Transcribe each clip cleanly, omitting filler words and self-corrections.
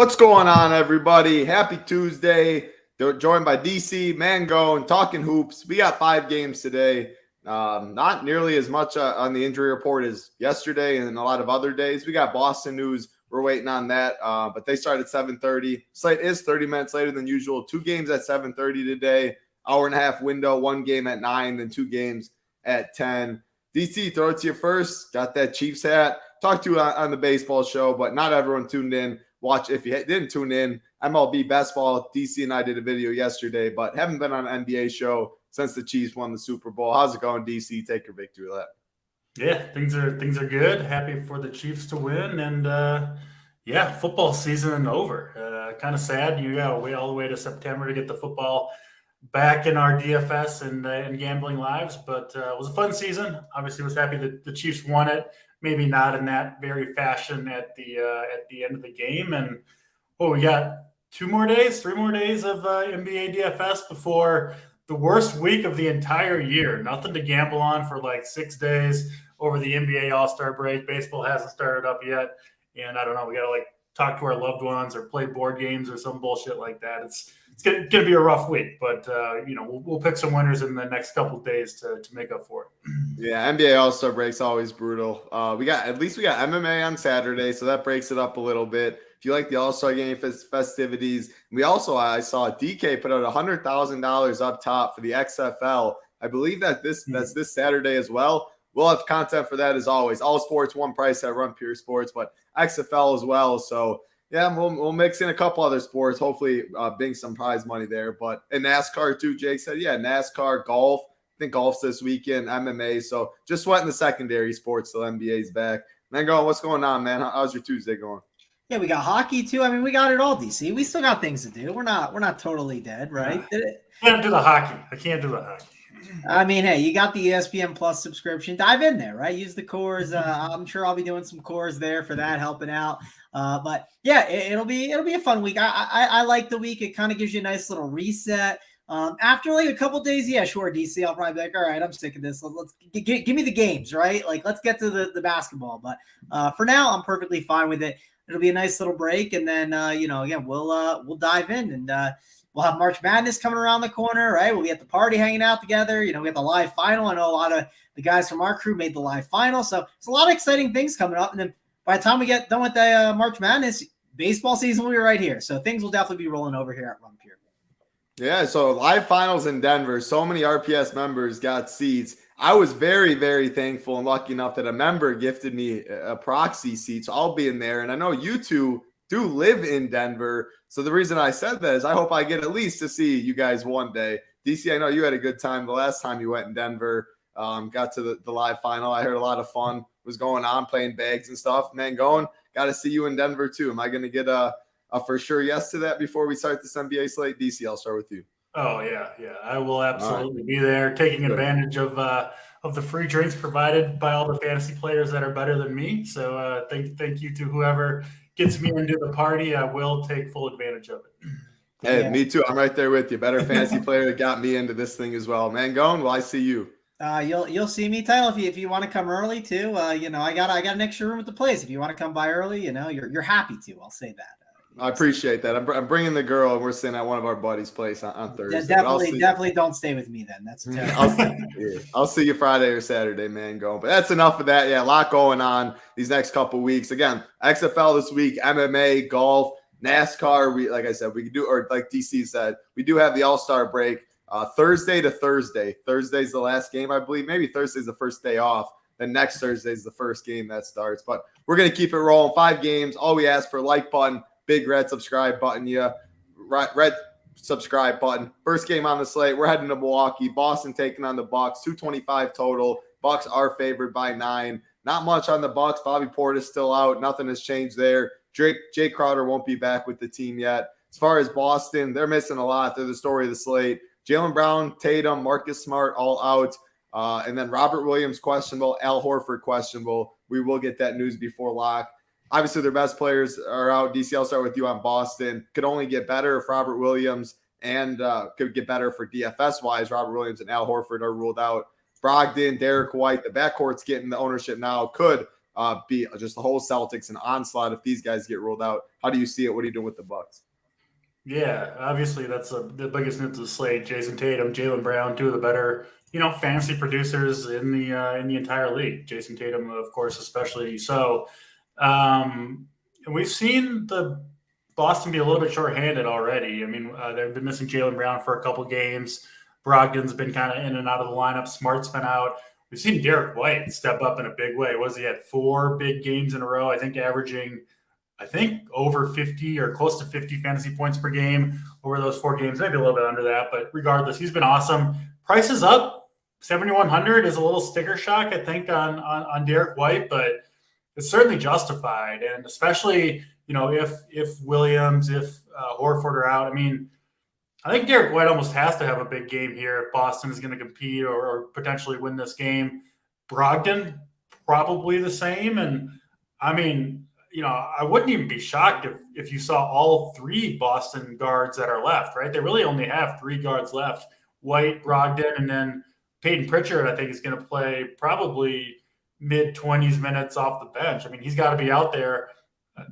What's going on, everybody? Happy Tuesday. They're joined by DC, Mango, and Talking Hoops. We got 5 games today. Not nearly as much on the injury report as yesterday and a lot of other days. We got Boston news. We're waiting on that, but they start at 7:30. Slate is 30 minutes later than usual. 2 games at 7:30 today. Hour and a half window. 1 game at 9, then 2 games at 10. DC, throw it to you first. Got that Chiefs hat. Talked to you on the baseball show, but not everyone tuned in. Watch if you didn't tune in. MLB best ball. DC and I did a video yesterday, but haven't been on an NBA show since the Chiefs won the Super Bowl. How's it going, DC? Take your victory lap. Yeah, things are good. Happy for the Chiefs to win, and football season over. Kind of sad. You got to wait all the way to September to get the football back in our DFS and gambling lives, but it was a fun season. Obviously, was happy that the Chiefs won it. Maybe not in that very fashion at the end of the game. And we got 3 more days of NBA DFS before the worst week of the entire year. Nothing to gamble on for like 6 days over the NBA All-Star break. Baseball hasn't started up yet, and I don't know. We got to talk to our loved ones or play board games or some bullshit like that. It's going to be a rough week, but we'll pick some winners in the next couple of days to make up for it. Yeah, NBA All-Star break's always brutal. We got MMA on Saturday, so that breaks it up a little bit. If you like the All-Star game festivities, I saw DK put out $100,000 up top for the XFL. I believe that's this Saturday as well. We'll have content for that as always. All sports, one price at Run Pure Sports, but XFL as well. So yeah, we'll mix in a couple other sports. Hopefully, bring some prize money there. But in NASCAR too, Jake said, yeah, NASCAR, golf. I think golf's this weekend, MMA. So just sweating the secondary sports till NBA's back. Mango, what's going on, man? How's your Tuesday going? Yeah, we got hockey too. I mean, we got it all, DC. We still got things to do. We're not totally dead, right? I can't do the hockey. I mean, hey, you got the ESPN Plus subscription. Dive in there, right? Use the cores. I'm sure I'll be doing some cores there for that, helping out. But yeah, it'll be a fun week. I like the week. It kind of gives you a nice little reset. After a couple days, yeah, sure, DC, I'll probably be like, all right, I'm sick of this. Let's give me the games, right? Let's get to the basketball. But for now, I'm perfectly fine with it. It'll be a nice little break, and then again, we'll dive in, and we'll have March Madness coming around the corner, right? We'll be at the party hanging out together. We got the live final. I know a lot of the guys from our crew made the live final, so it's a lot of exciting things coming up. And then by the time we get done with the March Madness, baseball season will be right here, so things will definitely be rolling over here at Run Pure. Yeah, so live finals in Denver. So many RPS members got seats. I was very, very thankful and lucky enough that a member gifted me a proxy seat, so I'll be in there. And I know you two do live in Denver, so the reason I said that is I hope I get at least to see you guys one day. DC, I know you had a good time the last time you went in Denver. Got to the live final. I heard a lot of fun was going on, playing bags and stuff. Man, got to see you in Denver too. Am I going to get a for sure yes to that before we start this NBA slate? DC, I'll start with you. Oh yeah. I will absolutely be there, taking advantage of the free drinks provided by all the fantasy players that are better than me. So thank you to whoever gets me into the party. I will take full advantage of it. Hey, me too. I'm right there with you. Better fantasy player that got me into this thing as well. Mangone, I see you. You'll see me, Tyler, if you want to come early too. I got an extra room at the place. If you want to come by early, you're happy to. I'll say that. I appreciate that. I'm bringing the girl, and we're staying at one of our buddies' place on Thursday. Yeah, definitely don't stay with me then. That's I'll see you Friday or Saturday, man. But that's enough of that. Yeah, a lot going on these next couple weeks. Again, XFL this week, MMA, golf, NASCAR. Like I said, we could do, or like DC said, we do have the All-Star break Thursday to Thursday. Thursday's the last game, I believe. Maybe Thursday's the first day off. Then next Thursday's the first game that starts. But we're gonna keep it rolling. 5 games. All we ask for: like button. Big red subscribe button, red subscribe button. First game on the slate. We're heading to Milwaukee. Boston taking on the Bucks. 225 total. Bucks are favored by 9. Not much on the Bucks. Bobby Portis still out. Nothing has changed there. Jay Crowder won't be back with the team yet. As far as Boston, they're missing a lot. They're the story of the slate. Jaylen Brown, Tatum, Marcus Smart all out. And then Robert Williams questionable. Al Horford questionable. We will get that news before lock. Obviously, their best players are out. DC, I'll start with you on Boston. Could only get better if Robert Williams and could get better for DFS-wise. Robert Williams and Al Horford are ruled out. Brogdon, Derek White, the backcourt's getting the ownership now. Could be just the whole Celtics an onslaught if these guys get ruled out. How do you see it? What are you doing with the Bucks? Yeah, obviously that's the biggest news of the slate. Jason Tatum, Jaylen Brown, two of the better, fantasy producers in the entire league. Jason Tatum, of course, especially so. We've seen the Boston be a little bit shorthanded already. I mean, they've been missing Jaylen Brown for a couple games. Brogdon's been kind of in and out of the lineup. Smart's been out. We've seen Derek White step up in a big way. He had 4 big games in a row, I think averaging over 50 or close to 50 fantasy points per game over those 4 games, maybe a little bit under that. But regardless, he's been awesome. Price is up. 7,100 is a little sticker shock, I think, on Derek White, but it's certainly justified. And especially, if Williams, if Horford are out, I mean, I think Derek White almost has to have a big game here if Boston is going to compete or potentially win this game. Brogdon, probably the same. And I mean, I wouldn't even be shocked if you saw all 3 Boston guards that are left, right? They really only have 3 guards left, White, Brogdon, and then Peyton Pritchard, I think, is going to play probably mid-20s minutes off the bench. I mean, he's got to be out there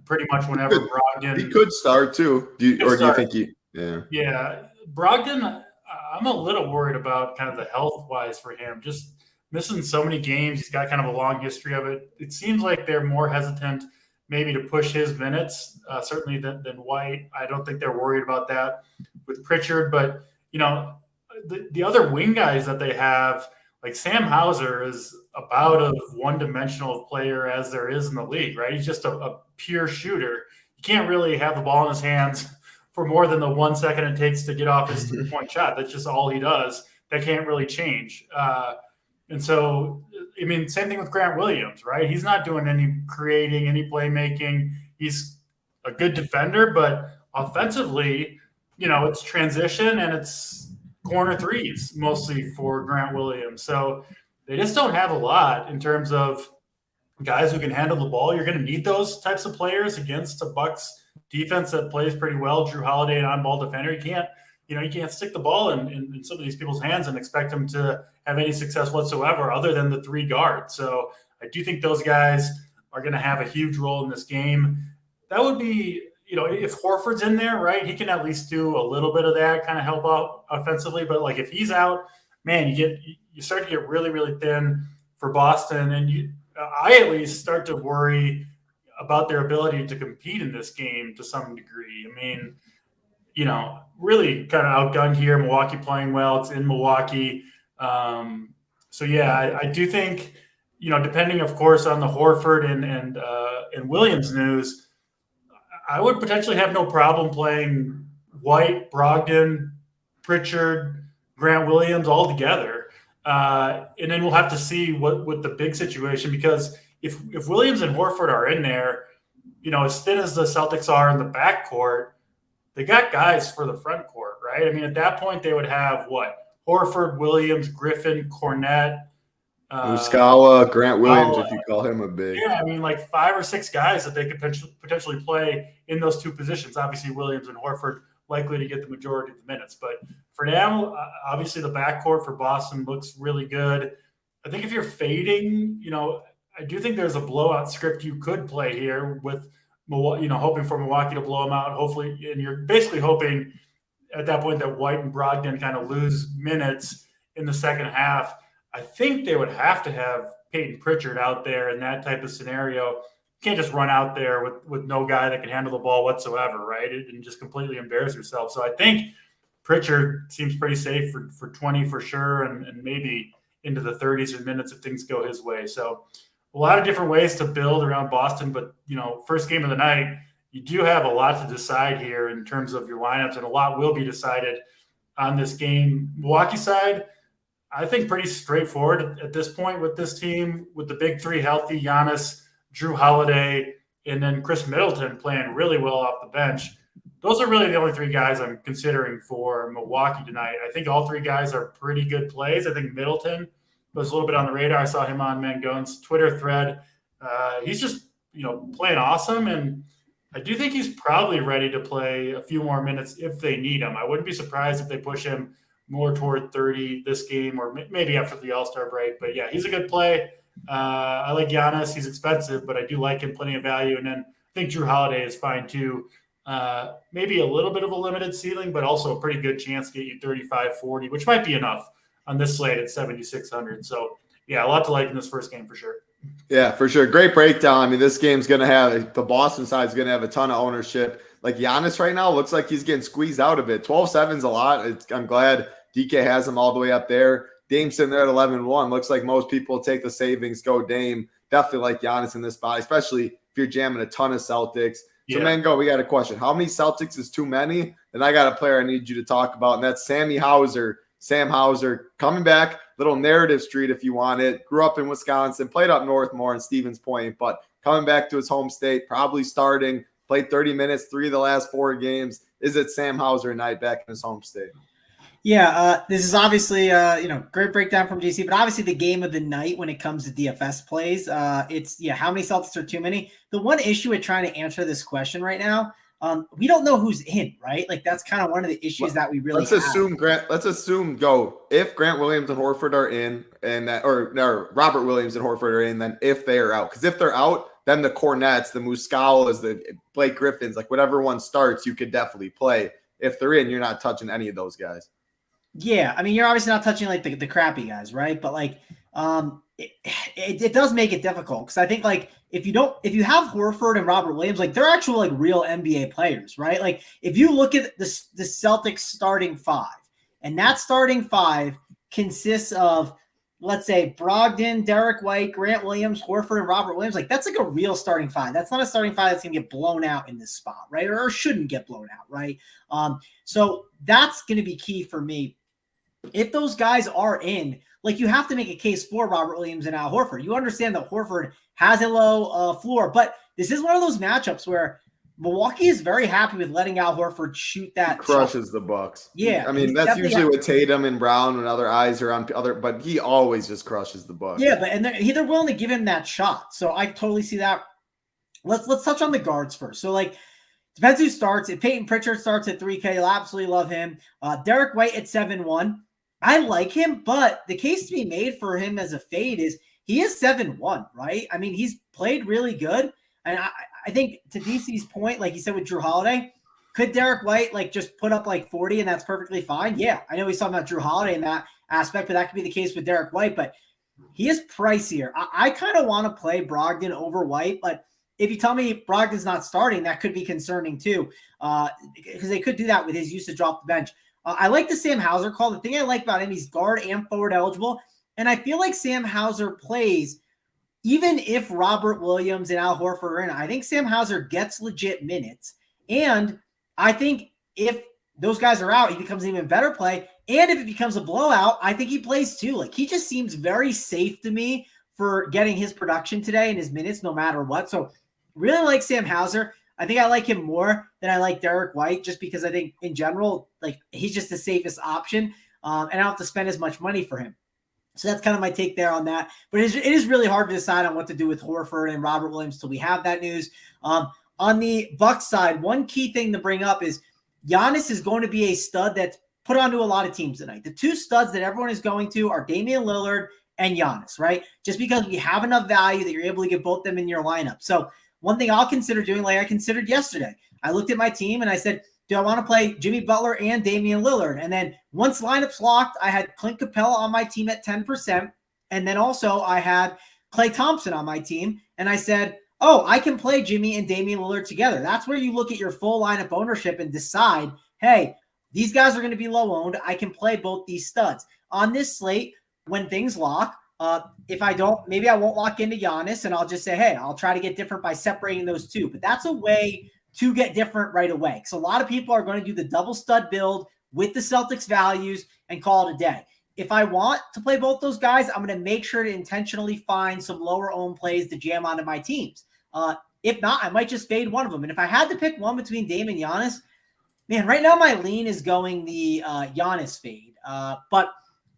pretty much whenever Brogdon. He could start too. Do you think he? Yeah. Yeah. Brogdon, I'm a little worried about kind of the health-wise for him. Just missing so many games. He's got kind of a long history of it. It seems like they're more hesitant maybe to push his minutes, certainly than White. I don't think they're worried about that with Pritchard. But, the other wing guys that they have, like Sam Hauser is about as one-dimensional player as there is in the league, right? He's just a pure shooter. You can't really have the ball in his hands for more than the 1 second it takes to get off his three-point shot. That's just all he does. That can't really change. And so, I mean, same thing with Grant Williams, right? He's not doing any creating, any playmaking. He's a good defender, but offensively, it's transition and it's corner threes mostly for Grant Williams. So they just don't have a lot in terms of guys who can handle the ball. You're going to need those types of players against a Bucks defense that plays pretty well. Drew Holiday, an on-ball defender. You can't stick the ball in some of these people's hands and expect them to have any success whatsoever other than the 3 guards. So I do think those guys are going to have a huge role in this game. That would be, if Horford's in there, right, he can at least do a little bit of that, kind of help out offensively. But like if he's out, man, you start to get really, really thin for Boston. And I at least start to worry about their ability to compete in this game to some degree. I mean, really kind of outgunned here. Milwaukee playing well. It's in Milwaukee. So yeah, I do think, depending of course on the Horford and Williams news, I would potentially have no problem playing White, Brogdon, Pritchard, Grant Williams all together. And then we'll have to see what the big situation, because if Williams and Horford are in there, as thin as the Celtics are in the backcourt, they got guys for the front court, right? I mean, at that point, they would have Horford, Williams, Griffin, Cornette, Muscala, Grant Williams, if you call him a big. Yeah, I mean, like 5 or 6 guys that they could potentially play in those 2 positions. Obviously, Williams and Horford likely to get the majority of the minutes. But for now, obviously, the backcourt for Boston looks really good. I think if you're fading, I do think there's a blowout script you could play here with hoping for Milwaukee to blow them out, hopefully. And you're basically hoping at that point that White and Brogdon kind of lose minutes in the second half. I think they would have to have Peyton Pritchard out there in that type of scenario. You can't just run out there with no guy that can handle the ball whatsoever, right? And just completely embarrass yourself. So I think Pritchard seems pretty safe for 20 for sure, and maybe into the 30s in minutes if things go his way. So a lot of different ways to build around Boston, but first game of the night, you do have a lot to decide here in terms of your lineups, and a lot will be decided on this game. Milwaukee side, I think pretty straightforward at this point with this team, with the big 3 healthy, Giannis, Drew Holiday, and then Chris Middleton playing really well off the bench. Those are really the only 3 guys I'm considering for Milwaukee tonight. I think all 3 guys are pretty good plays. I think Middleton was a little bit on the radar. I saw him on Mangone's Twitter thread. He's just, playing awesome. And I do think he's probably ready to play a few more minutes if they need him. I wouldn't be surprised if they push him more toward 30 this game or maybe after the All-Star break. But yeah, he's a good play. I like Giannis. He's expensive, but I do like him, plenty of value. And then I think Drew Holiday is fine too. Maybe a little bit of a limited ceiling, but also a pretty good chance to get you 35, 40, which might be enough on this slate at 7,600. So, yeah, a lot to like in this first game for sure. Yeah, for sure. Great breakdown. I mean, this game's going to have – the Boston side is going to have a ton of ownership. Like Giannis right now looks like he's getting squeezed out of it. 12-7's a lot. I'm glad DK has him all the way up there. Dame's sitting there at 11-1. Looks like most people take the savings, go Dame. Definitely like Giannis in this spot, especially if you're jamming a ton of Celtics. So, Mango, we got a question. How many Celtics is too many? And I got a player I need you to talk about, and that's Sam Hauser coming back, little narrative street if you want it. Grew up in Wisconsin, played up north more in Stevens Point, but coming back to his home state, probably starting, played 30 minutes, 3 of the last 4 games. Is it Sam Hauser night back in his home state? Yeah, this is obviously, great breakdown from JC, but obviously the game of the night when it comes to DFS plays, it's how many Celtics are too many? The one issue with trying to answer this question right now, we don't know who's in, right? Like that's kind of one of the issues that we really Let's assume if Grant Williams and Horford are in, and that, or Robert Williams and Horford are in, then if they are out, because if they're out, then the Cornets, the Muscalas, the Blake Griffins, like whatever one starts, you could definitely play. If they're in, you're not touching any of those guys. Yeah, I mean, you're obviously not touching like the crappy guys, right? But like, it does make it difficult because I think like if you have Horford and Robert Williams, like they're actual like real NBA players, right? Like if you look at the Celtics starting 5, and that starting 5 consists of, let's say, Brogdon, Derek White, Grant Williams, Horford, and Robert Williams, like that's like a real starting 5. That's not a starting 5 that's gonna get blown out in this spot, right? Or shouldn't get blown out, right? So that's gonna be key for me. If those guys are in, like you have to make a case for Robert Williams and Al Horford. You understand that Horford has a low floor, but this is one of those matchups where Milwaukee is very happy with letting Al Horford shoot that. He crushes the Bucks. Yeah. I mean, that's usually with Tatum and Brown when other eyes are on but he always just crushes the Bucks. Yeah, but they're willing to give him that shot. So I totally see that. Let's touch on the guards first. So like, depends who starts. If Peyton Pritchard starts at 3K, you'll absolutely love him. Derek White at 7-1. I like him, but the case to be made for him as a fade is he is 7-1, right? I mean, he's played really good. And I think to DC's point, like he said with Drew Holiday, could Derek White like just put up like 40 and that's perfectly fine? Yeah, I know he's talking about Drew Holiday in that aspect, but that could be the case with Derek White. But he is pricier. I kind of want to play Brogdon over White, but if you tell me Brogdon's not starting, that could be concerning too, because they could do that with his usage off the bench. I like the Sam Hauser call. The thing I like about him, he's guard and forward eligible. And I feel like Sam Hauser plays, even if Robert Williams and Al Horford are in, I think Sam Hauser gets legit minutes. And I think if those guys are out, he becomes an even better play. And if it becomes a blowout, I think he plays too. Like he just seems very safe to me for getting his production today and his minutes no matter what. So really like Sam Hauser. I think I like him more than I like Derek White just because I think in general, like he's just the safest option and I don't have to spend as much money for him. So that's kind of my take there on that. But it is really hard to decide on what to do with Horford and Robert Williams till we have that news. On the Bucks side, one key thing to bring up is Giannis is going to be a stud that's put onto a lot of teams tonight. The 2 studs that everyone is going to are Damian Lillard and Giannis, right? Just because we have enough value that you're able to get both them in your lineup. So one thing I'll consider doing, like I considered yesterday, I looked at my team and I said, do I want to play Jimmy Butler and Damian Lillard? And then once lineups locked, I had Clint Capella on my team at 10%. And then also I had Klay Thompson on my team. And I said, oh, I can play Jimmy and Damian Lillard together. That's where you look at your full lineup ownership and decide, hey, these guys are going to be low owned. I can play both these studs. On this slate, when things lock, if I don't, maybe I won't lock into Giannis and I'll just say, hey, I'll try to get different by separating those 2. But that's a way to get different right away. Because a lot of people are going to do the double stud build with the Celtics values and call it a day. If I want to play both those guys, I'm going to make sure to intentionally find some lower owned plays to jam onto my teams. If not, I might just fade one of them. And if I had to pick one between Dame and Giannis, man, right now my lean is going the Giannis fade. But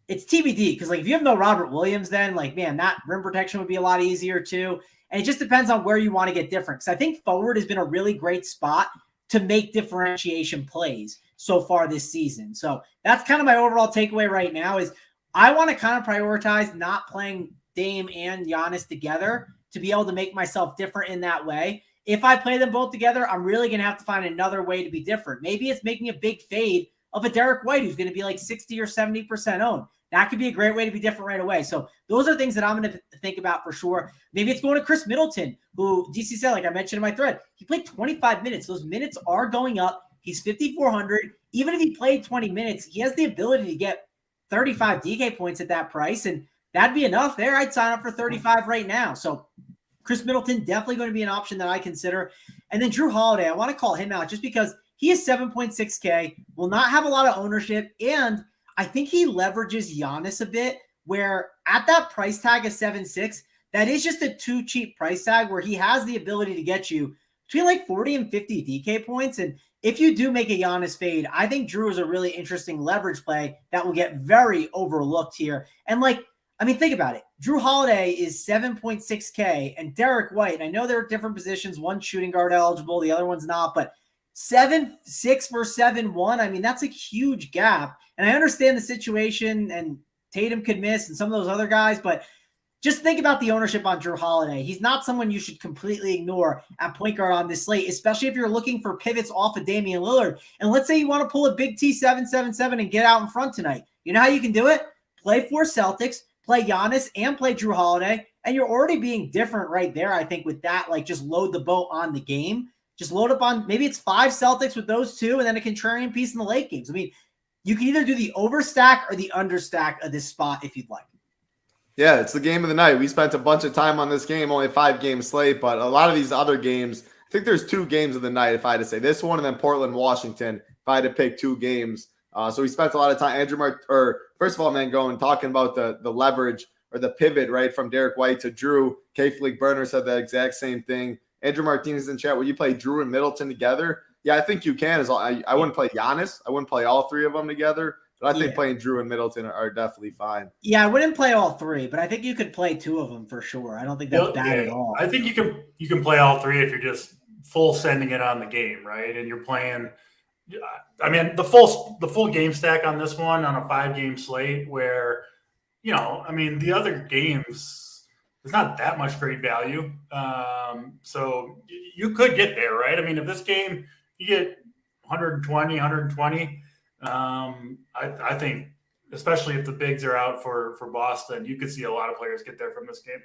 it's TBD because, like, if you have no Robert Williams, then, like, man, that rim protection would be a lot easier too. And it just depends on where you want to get different. Because I think forward has been a really great spot to make differentiation plays so far this season. So that's kind of my overall takeaway right now is I want to kind of prioritize not playing Dame and Giannis together to be able to make myself different in that way. If I play them both together, I'm really going to have to find another way to be different. Maybe it's making a big fade of a Derek White who's going to be like 60 or 70% owned. That could be a great way to be different right away. So those are things that I'm going to think about for sure. Maybe it's going to Chris Middleton, who DC said, like I mentioned in my thread, he played 25 minutes. Those minutes are going up. He's 5,400. Even if he played 20 minutes, he has the ability to get 35 DK points at that price. And that'd be enough there. I'd sign up for 35 right now. So Chris Middleton, definitely going to be an option that I consider. And then Drew Holiday, I want to call him out just because he is 7.6K, will not have a lot of ownership. And I think he leverages Giannis a bit, where at that price tag of 7.6, that is just a too cheap price tag where he has the ability to get you between like 40 and 50 DK points. And if you do make a Giannis fade, I think Drew is a really interesting leverage play that will get very overlooked here. And like, I mean, think about it. Drew Holiday is 7.6K and Derek White. I know they're different positions. One's shooting guard eligible, the other one's not, but 7.6 for 7.1. I mean, that's a huge gap. And I understand the situation and Tatum could miss and some of those other guys, but just think about the ownership on Drew Holiday. He's not someone you should completely ignore at point guard on this slate, especially if you're looking for pivots off of Damian Lillard. And let's say you want to pull a big T 777 and get out in front tonight. You know how you can do it? Play 4 Celtics, play Giannis, and play Drew Holiday. And you're already being different right there, I think, with that. Like, just load the boat on the game. Just load up on, maybe it's 5 Celtics with those 2 and then a contrarian piece in the late games. I mean, you can either do the overstack or the understack of this spot if you'd like. Yeah, it's the game of the night. We spent a bunch of time on this game, only a 5-game slate, but a lot of these other games, I think there's 2 games of the night if I had to say. This one and then Portland, Washington, if I had to pick 2 games. So we spent a lot of time, first of all, man, talking about the leverage or the pivot, right, from Derek White to Drew. K-Fleek Burner said the exact same thing. Andrew Martinez in chat, will you play Drew and Middleton together? Yeah, I think you can. I wouldn't play Giannis. I wouldn't play all 3 of them together. But I think playing Drew and Middleton are definitely fine. Yeah, I wouldn't play all 3, but I think you could play 2 of them for sure. I don't think that's bad at all. I think you can play all 3 if you're just full sending it on the game, right? And you're playing. I mean, the full game stack on this one on a 5-game slate, where I mean, the other games, there's not that much great value. So you could get there, right? I mean, if this game you get 120. I think, especially if the bigs are out for Boston, you could see a lot of players get there from this game.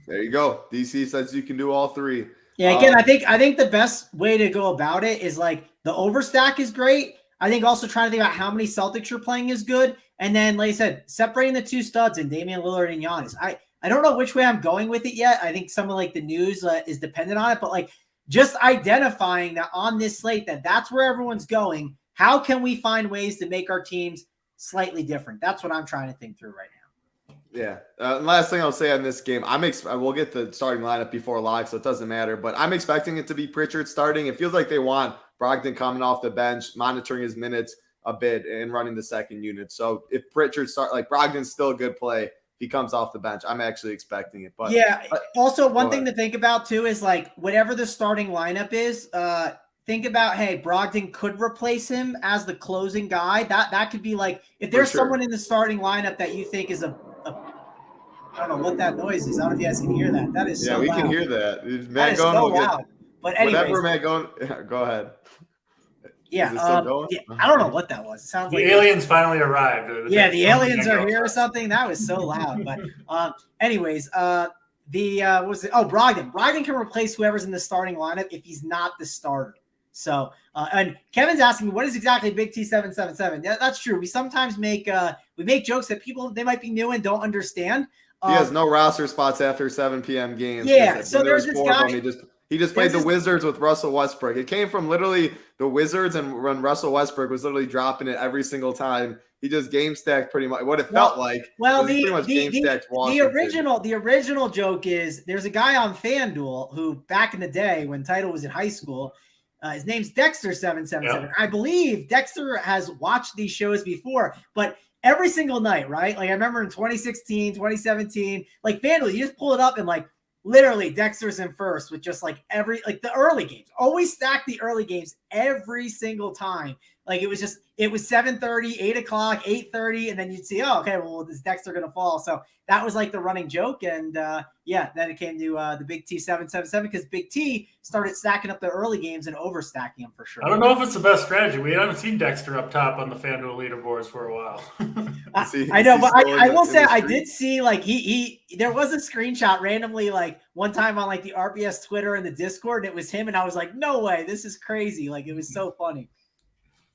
There you go. DC says you can do all 3. Yeah, again, I think the best way to go about it is like the overstack is great. I think also trying to think about how many Celtics you're playing is good. And then, like I said, separating the 2 studs in Damian Lillard and Giannis. I don't know which way I'm going with it yet. I think some of like the news is dependent on it, but like just identifying that on this slate that's where everyone's going. How can we find ways to make our teams slightly different? That's what I'm trying to think through right now. Yeah. Last thing I'll say on this game, we'll get the starting lineup before lock, so it doesn't matter. But I'm expecting it to be Pritchard starting. It feels like they want Brogdon coming off the bench, monitoring his minutes a bit, and running the second unit. So if Pritchard Brogdon's still a good play. If he comes off the bench, I'm actually expecting it. But yeah. Also, one thing to think about too is like whatever the starting lineup is. Think about, hey, Brogdon could replace him as the closing guy. That could be like, if there's someone in the starting lineup that you think is I don't know what that noise is. I don't know if you guys can hear that. That is so loud. Yeah, we can hear that. That is so loud. But anyways. Whatever, Matt, go ahead. Yeah, I don't know what that was. It sounds the like aliens finally arrived. Yeah, the aliens are here or something. That was so loud. But anyways, Brogdon. Brogdon can replace whoever's in the starting lineup if he's not the starter. So, and Kevin's asking, what is exactly Big T 777? Yeah, that's true. We sometimes make jokes that they might be new and don't understand. He has no roster spots after 7 p.m. games. Yeah, so there's this guy. He just played the Wizards with Russell Westbrook. It came from literally the Wizards, and when Russell Westbrook was literally dropping it every single time. He just game stacked pretty much what it felt like. Well, the original joke is there's a guy on FanDuel who back in the day when Title was in high school, his name's Dexter 777. Yep. I believe Dexter has watched these shows before, but every single night, right? Like I remember in 2016, 2017, like FanDuel, you just pull it up and like literally Dexter's in first with just like the early games. Always stack the early games every single time. Like it was 7:30, 8 o'clock, 8:30, and then you'd see, oh, okay, well, is Dexter gonna fall? So that was like the running joke. And then it came to the Big T 777 because Big T started stacking up the early games and overstacking them for sure. I don't know if it's the best strategy. We haven't seen Dexter up top on the FanDuel leaderboards for a while. I know, but I will say I did see like there was a screenshot randomly like one time on like the RBS Twitter and the Discord, and it was him, and I was like, no way, this is crazy. Like it was so funny.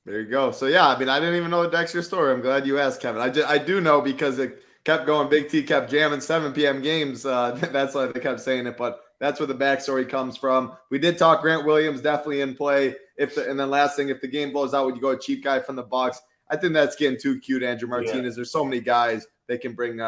There you go. So yeah, I mean, I didn't even know the Dexter story. I'm glad you asked, Kevin. I do know because it kept going. Big T kept jamming 7 p.m. games. That's why they kept saying it, but that's where the backstory comes from. We did talk Grant Williams definitely in play. And then last thing, if the game blows out, would you go a cheap guy from the Bucks? I think that's getting too cute, Andrew Martinez. Yeah. There's so many guys they can bring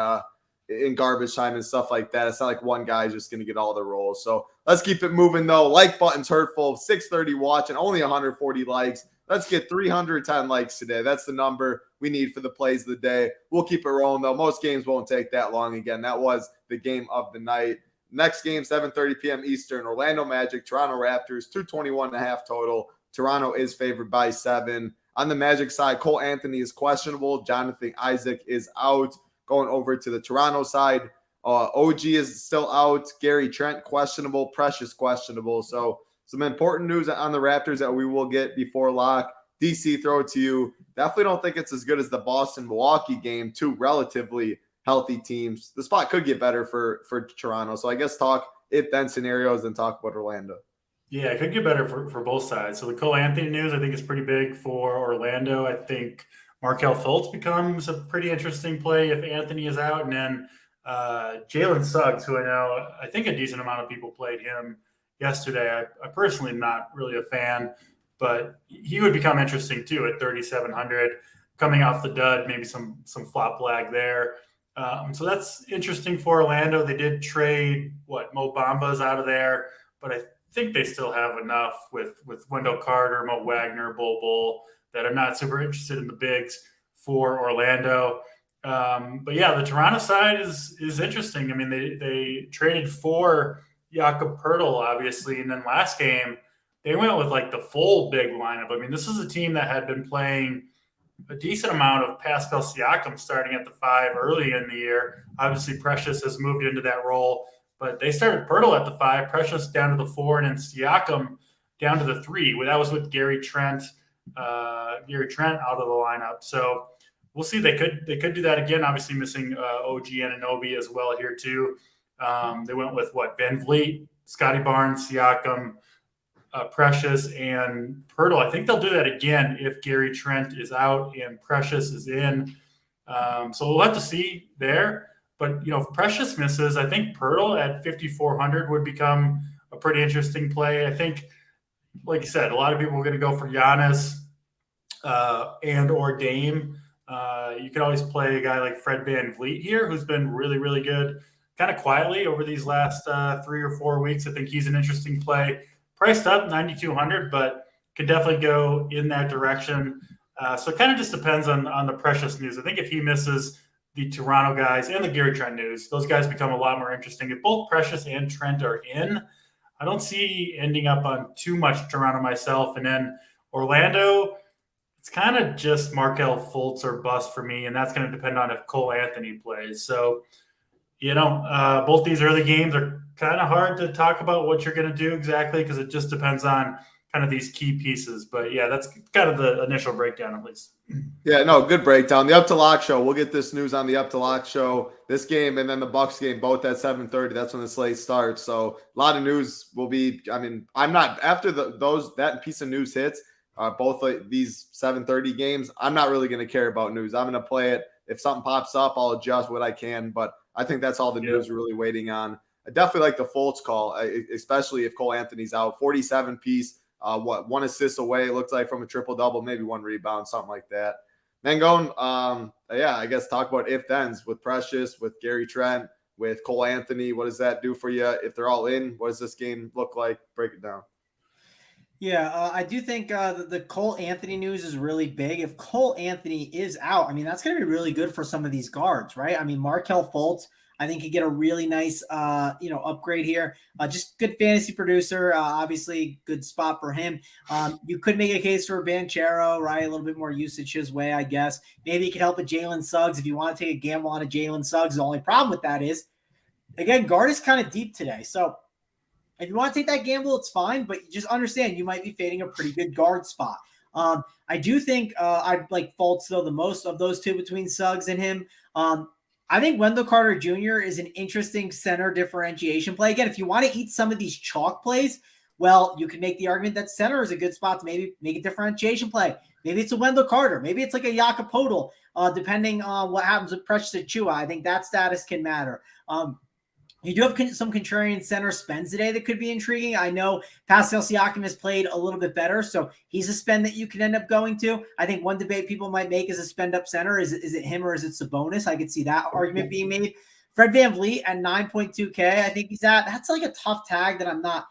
in garbage time and stuff like that. It's not like one guy is just going to get all the roles. So let's keep it moving though. Like button's hurtful. 630 watch and only 140 likes. Let's get 310 likes today. That's the number we need for the plays of the day. We'll keep it rolling, though. Most games won't take that long. Again, that was the game of the night. Next game, 7:30 p.m. Eastern, Orlando Magic, Toronto Raptors, 221.5 total. Toronto is favored by 7. On the Magic side, Cole Anthony is questionable. Jonathan Isaac is out. Going over to the Toronto side, OG is still out. Gary Trent questionable. Precious questionable. So some important news on the Raptors that we will get before lock. DC, throw it to you. Definitely don't think it's as good as the Boston-Milwaukee game. Two relatively healthy teams. The spot could get better for Toronto. So I guess talk if-then scenarios and talk about Orlando. Yeah, it could get better for both sides. So the Cole Anthony news, I think, is pretty big for Orlando. I think Markelle Fultz becomes a pretty interesting play if Anthony is out. And then Jalen Suggs, who I think a decent amount of people played him yesterday. I personally am not really a fan, but he would become interesting too at 3,700, coming off the dud, maybe some flop lag there. So that's interesting for Orlando. They did trade Mo Bamba's out of there, but I think they still have enough with Wendell Carter, Mo Wagner, Bull that I'm not super interested in the bigs for Orlando. But yeah, the Toronto side is interesting. I mean, they traded for Jakob Poeltl, obviously, and then last game they went with like the full big lineup. I mean, this is a team that had been playing a decent amount of Pascal Siakam starting at the 5 early in the year. Obviously, Precious has moved into that role, but they started Poeltl at the 5, Precious down to the 4, and then Siakam down to the 3. That was with Gary Trent out of the lineup. So we'll see. They could do that again. Obviously, missing OG Anunoby as well here too. They went with Van Vliet, Scotty Barnes, Siakam, Precious, and Poeltl. I think they'll do that again if Gary Trent is out and Precious is in. So we'll have to see there. But if Precious misses, I think Poeltl at 5,400 would become a pretty interesting play. I think, like you said, a lot of people are going to go for Giannis and or Dame. You can always play a guy like Fred Van Vliet here, who's been really, really good kind of quietly over these last 3 or 4 weeks. I think he's an interesting play. Priced up 9,200, but could definitely go in that direction. So it kind of just depends on the Precious news. I think if he misses the Toronto guys and the Gary Trent news, those guys become a lot more interesting. If both Precious and Trent are in, I don't see ending up on too much Toronto myself. And then Orlando, it's kind of just Markelle Fultz or bust for me, and that's going to depend on if Cole Anthony plays. So, both these early games are kind of hard to talk about what you're going to do exactly because it just depends on kind of these key pieces. But, yeah, that's kind of the initial breakdown at least. Yeah, no, good breakdown. The Up to Lock show, we'll get this news on the Up to Lock show. This game and then the Bucks game, both at 7:30. That's when the slate starts. So a lot of news will be – I mean, I'm not – after that piece of news hits, both these 7:30 games, I'm not really going to care about news. I'm going to play it. If something pops up, I'll adjust what I can. But I think that's all the news we're really waiting on. I definitely like the Fultz call, especially if Cole Anthony's out. 47 piece, 1 assist away, it looks like, from a triple-double, maybe 1 rebound, something like that. Then going, I guess talk about if-thens with Precious, with Gary Trent, with Cole Anthony. What does that do for you? If they're all in, what does this game look like? Break it down. Yeah, I do think the Cole Anthony news is really big. If Cole Anthony is out, I mean, that's going to be really good for some of these guards, right? I mean, Markelle Fultz, I think he get a really nice, upgrade here. Just good fantasy producer. Obviously, good spot for him. You could make a case for Banchero, right? A little bit more usage his way, I guess. Maybe he could help with Jalen Suggs if you want to take a gamble on a Jalen Suggs. The only problem with that is, again, guard is kind of deep today. So if you want to take that gamble, it's fine, but you just understand you might be fading a pretty good guard spot. I do think I like Fultz, though, the most of those two between Suggs and him. I think Wendell Carter Jr. is an interesting center differentiation play. Again, if you want to eat some of these chalk plays, well, you can make the argument that center is a good spot to maybe make a differentiation play. Maybe it's a Wendell Carter. Maybe it's like a Jakob Poeltl, depending on what happens with Precious Achiuwa. I think that status can matter. You do have some contrarian center spends today that could be intriguing. I know Pascal Siakam has played a little bit better, so he's a spend that you can end up going to. I think one debate people might make is a spend up center. Is it him or is it Sabonis? I could see that argument being made. Fred VanVleet at 9.2K, I think he's at. That's like a tough tag that I'm not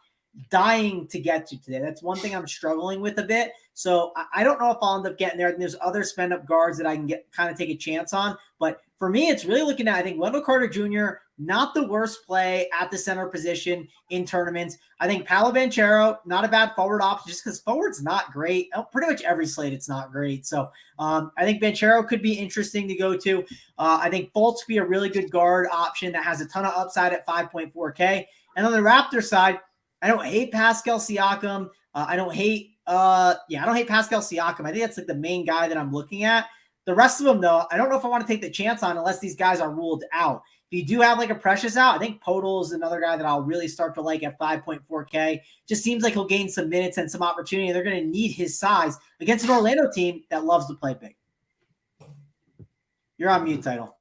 dying to get to today. That's one thing I'm struggling with a bit. So I don't know if I'll end up getting there. And there's other spend up guards that I can get kind of take a chance on. But for me, it's really looking at, I think, Wendell Carter Jr., not the worst play at the center position in tournaments. I think Paolo Banchero, not a bad forward option just because forward's not great. Pretty much every slate, it's not great. So I think Banchero could be interesting to go to. I think Fultz could be a really good guard option that has a ton of upside at 5.4K. And on the Raptors side, I don't hate Pascal Siakam. I don't hate Pascal Siakam. I think that's like the main guy that I'm looking at. The rest of them, though, I don't know if I want to take the chance on unless these guys are ruled out. If you do have like a Precious out, I think Poeltl is another guy that I'll really start to like at 5.4K. Just seems like he'll gain some minutes and some opportunity. They're going to need his size against an Orlando team that loves to play big. You're on mute, Title.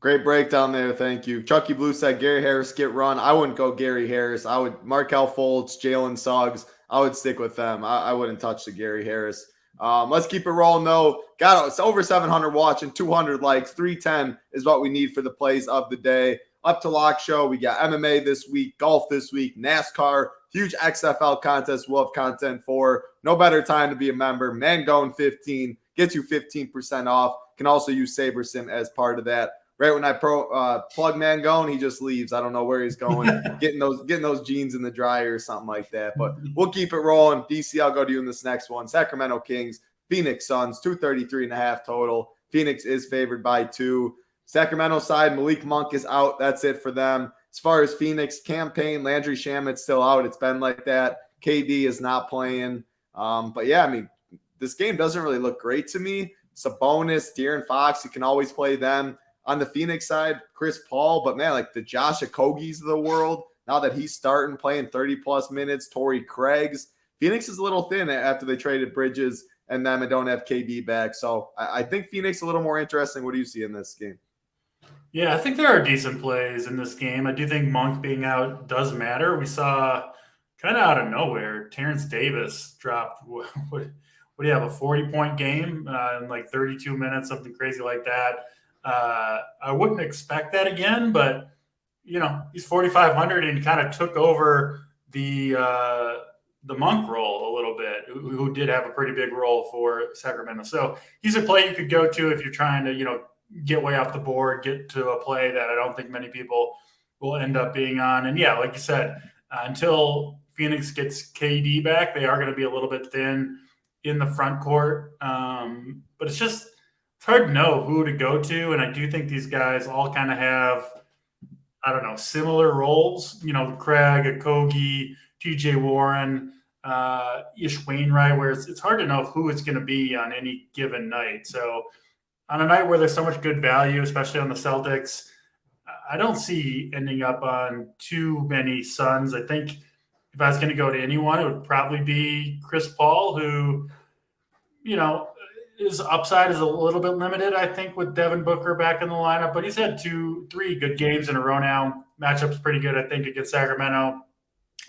Great breakdown there. Thank you. Chucky Blue said Gary Harris get run. I wouldn't go Gary Harris. I would Markelle Fultz, Jalen Suggs. I would stick with them. I wouldn't touch the Gary Harris. Let's keep it rolling, though. It's over 700 watching, 200 likes, 310 is what we need for the plays of the day. Up to lock show. We got MMA this week, golf this week, NASCAR, huge XFL contest we'll have content for. No better time to be a member. Mangone 15 gets you 15% off. Can also use SaberSim as part of that. Right when I plug Mangone, he just leaves. I don't know where he's going, getting those jeans in the dryer or something like that. But we'll keep it rolling. DC, I'll go to you in this next one. Sacramento Kings, Phoenix Suns, 233.5 total. Phoenix is favored by 2. Sacramento side, Malik Monk is out. That's it for them. As far as Phoenix campaign, Landry Shamet's still out. It's been like that. KD is not playing. But yeah, I mean, this game doesn't really look great to me. Sabonis, De'Aaron Fox, you can always play them. On the Phoenix side, Chris Paul, but man, like the Josh Okogis of the world, now that he's starting playing 30-plus minutes, Torrey Craig's. Phoenix is a little thin after they traded Bridges and them and don't have KD back. So I think Phoenix a little more interesting. What do you see in this game? Yeah, I think there are decent plays in this game. I do think Monk being out does matter. We saw kind of out of nowhere, Terrence Davis dropped, what do you have, a 40-point game in like 32 minutes, something crazy like that. I wouldn't expect that again, but he's 4,500 and kind of took over the Monk role a little bit, who did have a pretty big role for Sacramento. So he's a play you could go to if you're trying to, get way off the board, get to a play that I don't think many people will end up being on. And yeah, like you said, until Phoenix gets KD back, they are going to be a little bit thin in the front court. But it's hard to know who to go to. And I do think these guys all kind of have, similar roles, Craig, Okogie, TJ Warren, Ish Wainwright, where it's hard to know who it's going to be on any given night. So on a night where there's so much good value, especially on the Celtics, I don't see ending up on too many Suns. I think if I was going to go to anyone, it would probably be Chris Paul, who, his upside is a little bit limited, I think, with Devin Booker back in the lineup. But he's had 2-3 good games in a row now. Matchup's pretty good, I think, against Sacramento.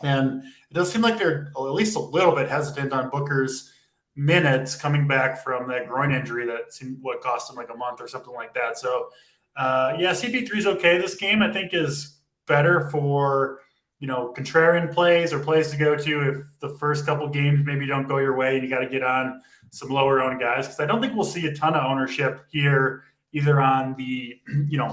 And it does seem like they're at least a little bit hesitant on Booker's minutes coming back from that groin injury that seemed what cost him like a month or something like that. So, CP3 is okay. This game, I think, is better for, contrarian plays or plays to go to if the first couple games maybe don't go your way and you got to get on some lower owned guys. Because I don't think we'll see a ton of ownership here either on the,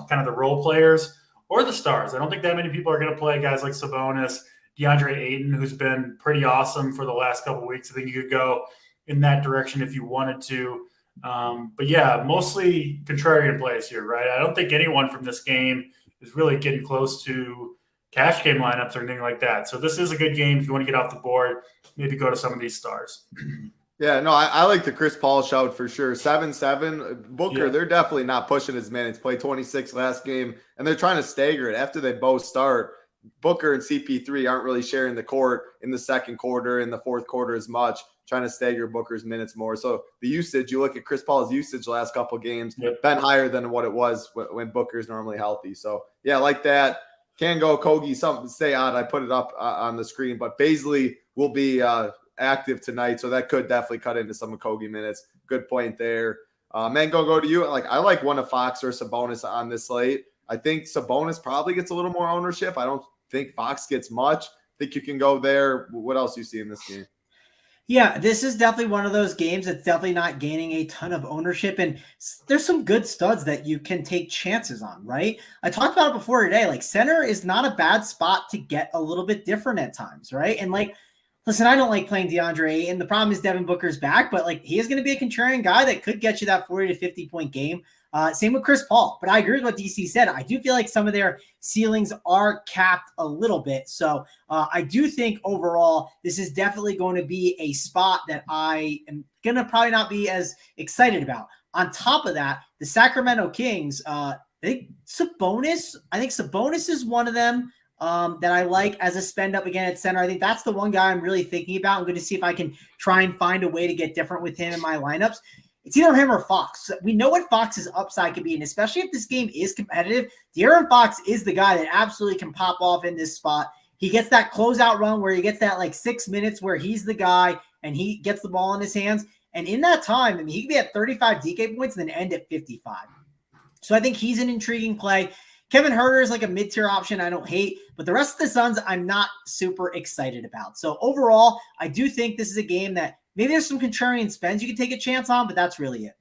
kind of the role players or the stars. I don't think that many people are going to play guys like Sabonis, DeAndre Ayton, who's been pretty awesome for the last couple of weeks. I think you could go in that direction if you wanted to. But yeah, mostly contrarian plays here, right? I don't think anyone from this game is really getting close to cash game lineups or anything like that. So this is a good game if you want to get off the board, maybe go to some of these stars. Yeah, no, I like the Chris Paul shout for sure. 7-7. Booker, they're definitely not pushing his minutes. Played 26 last game, and they're trying to stagger it after they both start. Booker and CP3 aren't really sharing the court in the second quarter, in the fourth quarter as much, trying to stagger Booker's minutes more. So the usage, you look at Chris Paul's usage last couple of games, been higher than what it was when Booker's normally healthy. So, yeah, like that. Can go Kogi, something to stay on. I put it up on the screen, but Baisley will be active tonight, so that could definitely cut into some of Kogi minutes. Good point there. Mango, go to you. I like one of Fox or Sabonis on this slate. I think Sabonis probably gets a little more ownership. I don't think Fox gets much. Think you can go there. What else do you see in this game? Yeah, this is definitely one of those games that's definitely not gaining a ton of ownership. And there's some good studs that you can take chances on, right? I talked about it before today. Center is not a bad spot to get a little bit different at times, right? And listen, I don't like playing DeAndre Ayton. The problem is Devin Booker's back, but he is going to be a contrarian guy that could get you that 40 to 50 point game. Same with Chris Paul, but I agree with what DC said. I do feel like some of their ceilings are capped a little bit. So I do think overall, this is definitely going to be a spot that I am going to probably not be as excited about. On top of that, the Sacramento Kings, I think Sabonis is one of them that I like as a spend up again at center. I think that's the one guy I'm really thinking about. I'm going to see if I can try and find a way to get different with him in my lineups. It's either him or Fox. We know what Fox's upside could be, and especially if this game is competitive, De'Aaron Fox is the guy that absolutely can pop off in this spot. He gets that closeout run where he gets that 6 minutes where he's the guy and he gets the ball in his hands. And in that time, he could be at 35 DK points and then end at 55. So I think he's an intriguing play. Kevin Huerter is a mid-tier option I don't hate, but the rest of the Suns I'm not super excited about. So overall, I do think this is a game that maybe there's some contrarian spends you can take a chance on, but that's really it.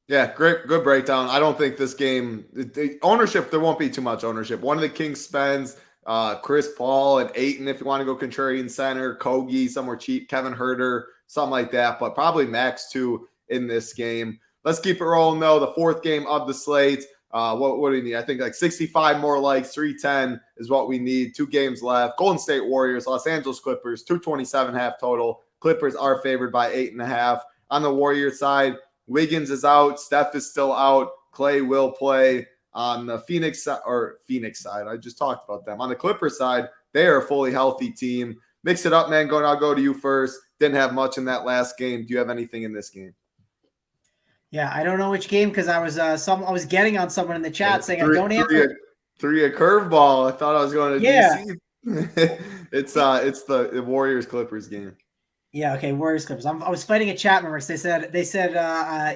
Yeah, great, good breakdown. I don't think this game, the ownership, there won't be too much ownership. One of the Kings spends, Chris Paul and Ayton if you want to go contrarian center, Kogi, somewhere cheap, Kevin Huerter, something like that, but probably max 2 in this game. Let's keep it rolling, though. The fourth game of the slate. What do you need? I think 65 more likes, 310 is what we need. 2 games left. Golden State Warriors, Los Angeles Clippers, 227.5 total. Clippers are favored by 8.5. On the Warriors side, Wiggins is out. Steph is still out. Clay will play. On the Phoenix side, I just talked about them. On the Clippers side, they are a fully healthy team. Mix it up, man. I'll go to you first. Didn't have much in that last game. Do you have anything in this game? Yeah, I don't know which game because I was getting on someone in the chat saying I don't answer. Three a curveball. I thought I was going to DC. It's the Warriors Clippers game. Yeah, okay, Warriors Clippers. I was fighting a chat member. They said I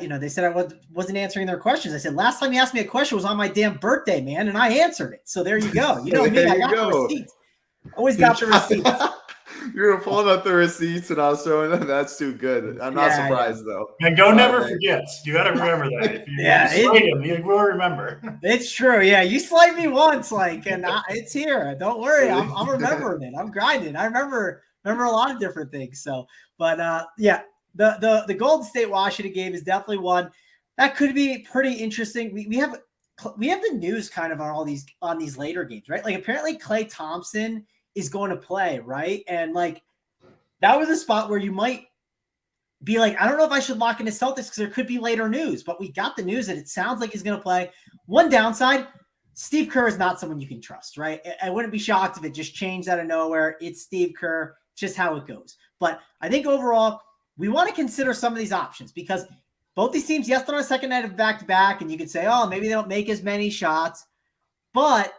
wasn't answering their questions. I said last time you asked me a question was on my damn birthday, man, and I answered it. So there you go. You know me, I got the receipts. Always got the receipts. You were pulling up the receipts, and I was showing them. That's too good. I'm not surprised though. And never forgets. You got to remember that. If you slate him, you will remember. It's true. Yeah, you slayed me once, and it's here. Don't worry, I'm remembering it. I'm grinding. I remember a lot of different things. So, but the Golden State Washington game is definitely one that could be pretty interesting. We have the news kind of on these later games, right? Apparently Klay Thompson is going to play, right? And that was a spot where you might be I don't know if I should lock into Celtics because there could be later news, but we got the news that it sounds like he's going to play. One downside, Steve Kerr is not someone you can trust, right? I wouldn't be shocked if it just changed out of nowhere. It's Steve Kerr, just how it goes. But I think overall, we want to consider some of these options because both these teams, yes, they're on a second night of back-to-back, and you could say, oh, maybe they don't make as many shots, but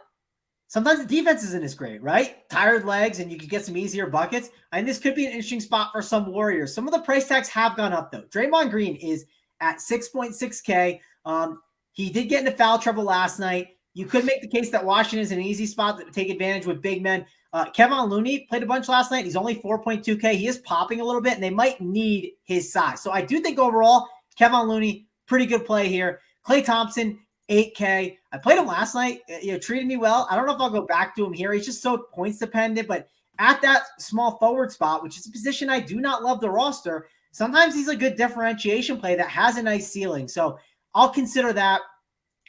sometimes the defense isn't as great, right? Tired legs, and you could get some easier buckets. And this could be an interesting spot for some Warriors. Some of the price tags have gone up, though. Draymond Green is at 6.6K. He did get into foul trouble last night. You could make the case that Washington is an easy spot to take advantage with big men. Kevon Looney played a bunch last night. He's only 4.2K. He is popping a little bit, and they might need his size. So I do think overall, Kevon Looney, pretty good play here. Klay Thompson, 8K. I played him last night. Treated me well. I don't know if I'll go back to him here. He's just so points dependent, but at that small forward spot, which is a position I do not love the roster, sometimes he's a good differentiation play that has a nice ceiling. So I'll consider that.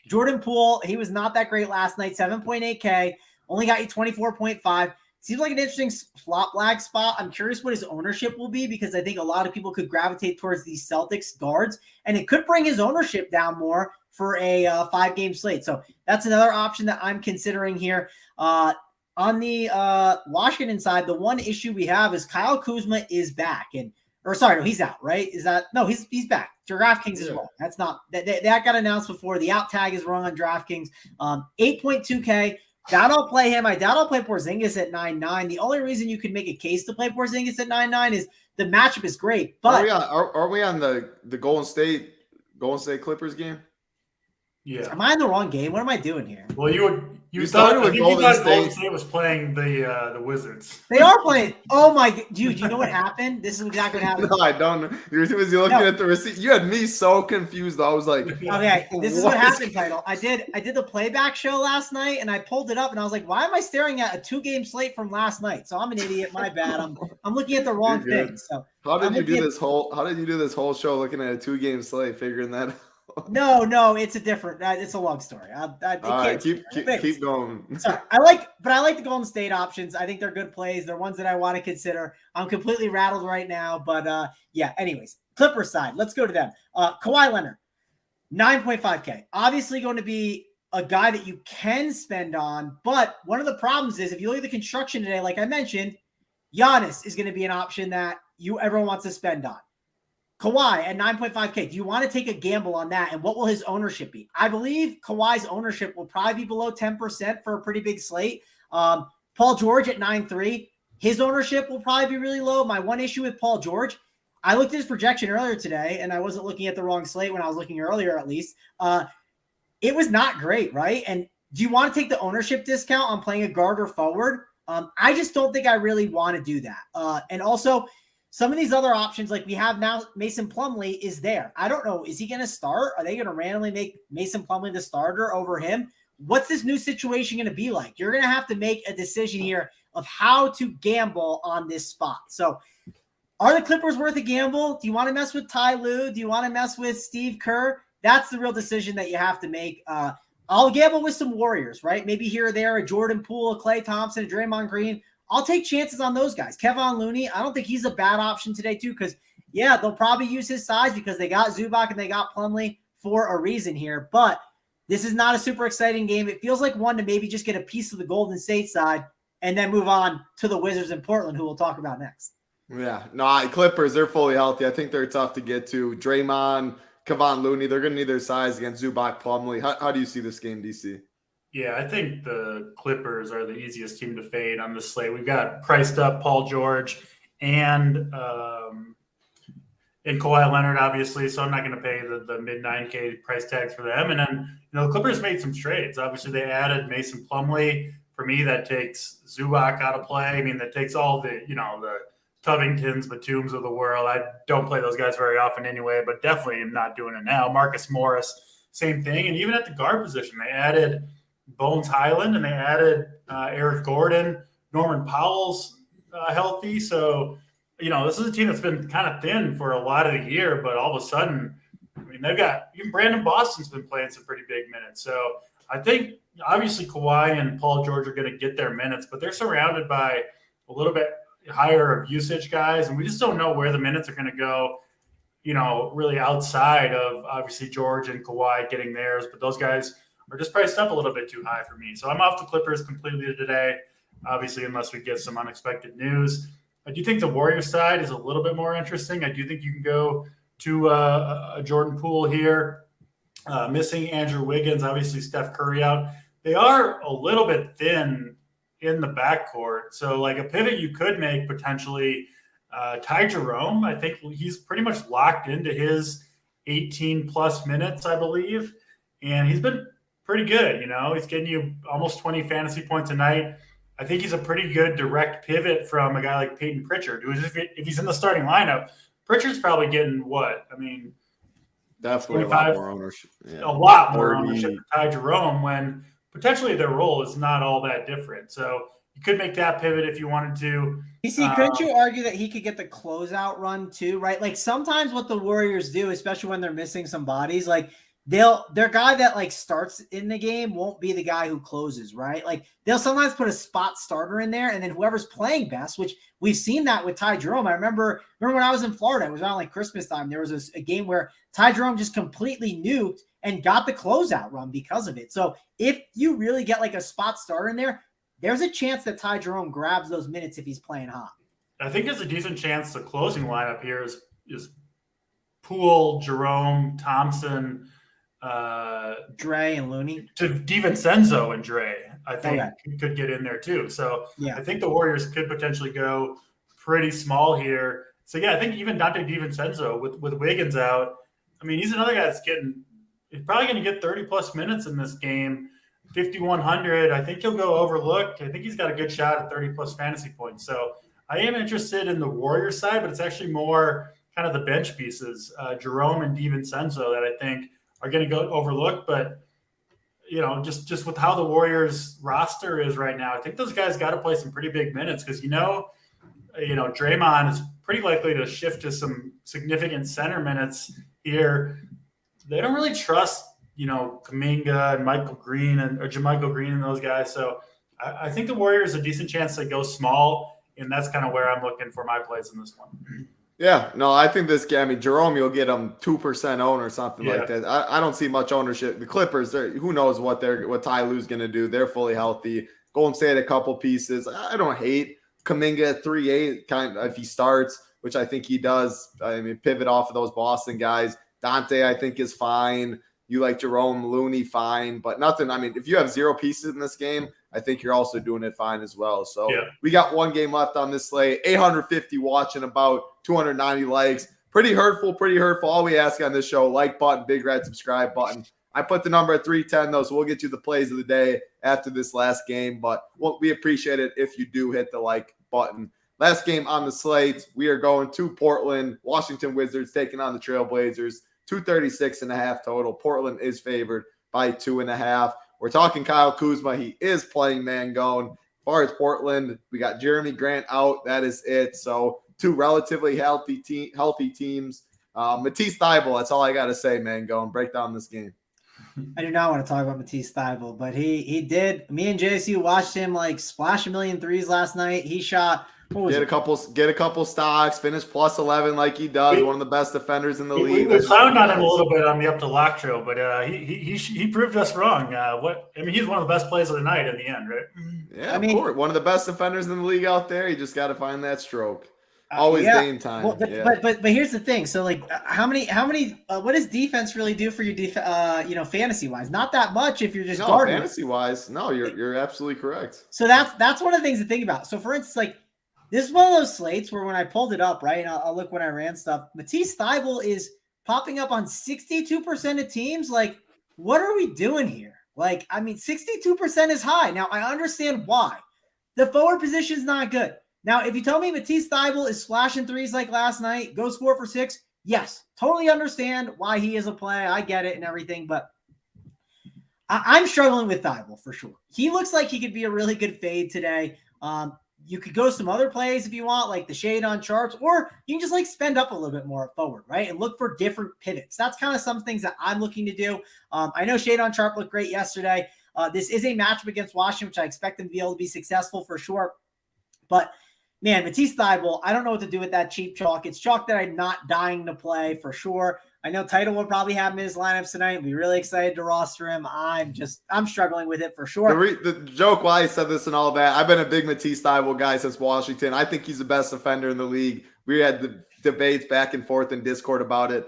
Jordan Poole, he was not that great last night, 7.8K, only got you 24.5. Seems like an interesting flop lag spot. I'm curious what his ownership will be because I think a lot of people could gravitate towards these Celtics guards, and it could bring his ownership down more for a 5-game slate. So that's another option that I'm considering here. On the Washington side, the one issue we have is Kyle Kuzma is back. He's out, right? He's back. DraftKings is wrong. That's not that got announced before. The out tag is wrong on DraftKings. 8.2K. Doubt I'll play him. I doubt I'll play Porzingis at 9.9. The only reason you could make a case to play Porzingis at 9.9 is the matchup is great. But are we on the Golden State Clippers game? Yeah. Am I in the wrong game? What am I doing here? Well, you started thought with Golden Golden State was playing the Wizards. They are playing. Oh my dude! You know what happened? This is exactly what happened. No, I don't know. You were looking at the receipt. You had me so confused. I was like, okay, this is what happened, Title. I did the playback show last night, and I pulled it up, and I was like, why am I staring at a 2-game slate from last night? So I'm an idiot. My bad. I'm looking at the wrong thing. So how did you do this whole show looking at a 2-game slate, figuring that out? No, it's a long story. All right, keep going. Sorry, I like the Golden State options. I think they're good plays. They're ones that I want to consider. I'm completely rattled right now, but anyways, Clippers side, let's go to them. Kawhi Leonard, 9.5K. Obviously going to be a guy that you can spend on, but one of the problems is if you look at the construction today, like I mentioned, Giannis is going to be an option that everyone wants to spend on. Kawhi at 9.5K. Do you want to take a gamble on that? And what will his ownership be? I believe Kawhi's ownership will probably be below 10% for a pretty big slate. Paul George at 9.3. His ownership will probably be really low. My one issue with Paul George, I looked at his projection earlier today, and I wasn't looking at the wrong slate when I was looking earlier, at least. It was not great, right? And do you want to take the ownership discount on playing a guard or forward? I just don't think I really want to do that. And also, some of these other options, like we have now, Mason Plumlee is there. I don't know. Is he going to start? Are they going to randomly make Mason Plumlee the starter over him? What's this new situation going to be like? You're going to have to make a decision here of how to gamble on this spot. So are the Clippers worth a gamble? Do you want to mess with Ty Lue? Do you want to mess with Steve Kerr? That's the real decision that you have to make. I'll gamble with some Warriors, right? Maybe here or there, a Jordan Poole, a Klay Thompson, a Draymond Green. I'll take chances on those guys. Kevon Looney, I don't think he's a bad option today too because, they'll probably use his size because they got Zubac and they got Plumlee for a reason here. But this is not a super exciting game. It feels like one to maybe just get a piece of the Golden State side and then move on to the Wizards in Portland, who we'll talk about next. Yeah. No, Clippers, they're fully healthy. I think they're tough to get to. Draymond, Kevon Looney, they're going to need their size against Zubac, Plumlee. How do you see this game, DC? Yeah, I think the Clippers are the easiest team to fade on this slate. We've got priced up Paul George and Kawhi Leonard, obviously, so I'm not going to pay the mid-9K price tags for them. And then, the Clippers made some trades. Obviously, they added Mason Plumlee. For me, that takes Zubac out of play. I mean, that takes all the Covingtons, Batums of the world. I don't play those guys very often anyway, but definitely am not doing it now. Marcus Morris, same thing. And even at the guard position, they added – Bones Highland, and they added Eric Gordon. Norman Powell's healthy. So, this is a team that's been kind of thin for a lot of the year, but all of a sudden, they've got – even Brandon Boston's been playing some pretty big minutes. So, I think obviously Kawhi and Paul George are going to get their minutes, but they're surrounded by a little bit higher usage guys, and we just don't know where the minutes are going to go, really outside of obviously George and Kawhi getting theirs, but those guys – are just priced up a little bit too high for me. So I'm off the Clippers completely today, obviously, unless we get some unexpected news. I do think the Warriors side is a little bit more interesting. I do think you can go to a Jordan Poole here. Missing Andrew Wiggins, obviously Steph Curry out. They are a little bit thin in the backcourt. So like a pivot you could make potentially Ty Jerome. I think he's pretty much locked into his 18-plus minutes, I believe. And he's been pretty good, He's getting you almost 20 fantasy points a night. I think he's a pretty good direct pivot from a guy like Peyton Pritchard, who is if he's in the starting lineup, Pritchard's probably getting what? Definitely a lot more ownership. Yeah. A lot more ownership to Ty Jerome when potentially their role is not all that different. So you could make that pivot if you wanted to. You see, couldn't you argue that he could get the closeout run too, right? Like sometimes what the Warriors do, especially when they're missing some bodies, like their guy that like starts in the game won't be the guy who closes, right? Like they'll sometimes put a spot starter in there, and then whoever's playing best, which we've seen that with Ty Jerome. I remember when I was in Florida, it was around like Christmas time. There was a game where Ty Jerome just completely nuked and got the closeout run because of it. So if you really get like a spot starter in there, there's a chance that Ty Jerome grabs those minutes if he's playing hot. I think there's a decent chance the closing lineup here is Poole, Jerome, Thompson, Dre and Looney. To DiVincenzo and Dre, I think could get in there too. So I think the Warriors could potentially go pretty small here. So yeah, I think even Dante DiVincenzo with Wiggins out, I mean, he's another guy that's he's probably going to get 30 plus minutes in this game. 5,100. I think he'll go overlooked. I think he's got a good shot at 30 plus fantasy points. So I am interested in the Warriors side, but it's actually more kind of the bench pieces, Jerome and DiVincenzo, that I think are going to go overlooked. But, you know, just with how the Warriors roster is right now, I think those guys got to play some pretty big minutes because, you know, Draymond is pretty likely to shift to some significant center minutes here. They don't really trust, Kuminga and Michael Green or JaMychal Green and those guys. So I think the Warriors a decent chance to go small, and that's kind of where I'm looking for my plays in this one. Yeah, no, I think this game, I mean, Jerome, you'll get him 2% own or something like that. I don't see much ownership. The Clippers, who knows what Ty Lue's going to do. They're fully healthy. Golden State, a couple pieces. I don't hate Kuminga at 3.8 kind of if he starts, which I think he does. I mean, pivot off of those Boston guys. Dante, I think, is fine. You like Jerome, Looney, fine, but nothing. I mean, if you have 0 pieces in this game, I think you're also doing it fine as well. So we got one game left on this slate, 850 watching, about 290 likes. Pretty hurtful. All we ask on this show, like button, big red subscribe button. I put the number at 310 though, so we'll get you the plays of the day after this last game, but we appreciate it if you do hit the like button. Last game on the slate, we are going to Portland. Washington Wizards taking on the Trailblazers. 236.5 total. Portland is favored by 2.5. We're talking Kyle Kuzma. He is playing Mangone. As far as Portland, we got Jeremy Grant out. That is it. So 2 relatively healthy teams. Matisse Thybulle, that's all I got to say, Mangone. Break down this game. I do not want to talk about Matisse Thybulle, but he did. Me and JC watched him like splash a million threes last night. He shot. Get a couple stocks, finish plus 11 like he does. One of the best defenders in the league. We clowned on him a little bit on the Up to Lock show, but he proved us wrong. He's one of the best plays of the night in the end, right? Yeah, of course. One of the best defenders in the league out there. You just got to find that stroke. Always game time. Well, but here's the thing. So like, how many? What does defense really do for your fantasy wise? Not that much if you're just guarding. Fantasy wise, no, you're absolutely correct. So that's one of the things to think about. So for instance, like, this is one of those slates where when I pulled it up, right, and I'll look when I ran stuff, Matisse Thybulle is popping up on 62% of teams. Like, what are we doing here? Like, I mean, 62% is high. Now, I understand why. The forward position is not good. Now, if you tell me Matisse Thybulle is splashing threes like last night, goes 4 for 6, yes, totally understand why he is a play. I get it and everything, but I'm struggling with Thybulle for sure. He looks like he could be a really good fade today. You could go some other plays if you want, like the shade on charts, or you can just like spend up a little bit more forward, right? And look for different pivots. That's kind of some things that I'm looking to do. I know shade on chart looked great yesterday. This is a matchup against Washington, which I expect them to be able to be successful for sure. But man, Matisse Thybulle, I don't know what to do with that cheap chalk. It's chalk that I'm not dying to play for sure. I know Title will probably have him in his lineups tonight. Be really excited to roster him. I'm struggling with it for sure. The joke why I said this and all that, I've been a big Matisse Thybulle guy since Washington. I think he's the best defender in the league. We had the debates back and forth in Discord about it.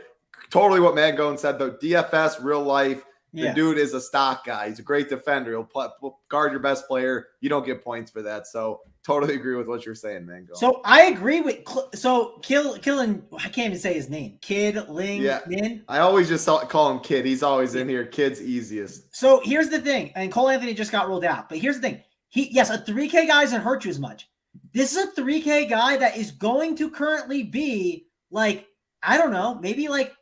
Totally what Mangone said, though. DFS, real life. The dude is a stock guy. He's a great defender. He'll guard your best player. You don't get points for that. So totally agree with what you're saying, man. So I agree with Killen. I can't even say his name. Kid Ling Min. I always just call him Kid. He's always in here. Kid's easiest. So here's the thing. And Cole Anthony just got ruled out. But here's the thing. A 3K guy doesn't hurt you as much. This is a 3K guy that is going to currently be like, I don't know, maybe like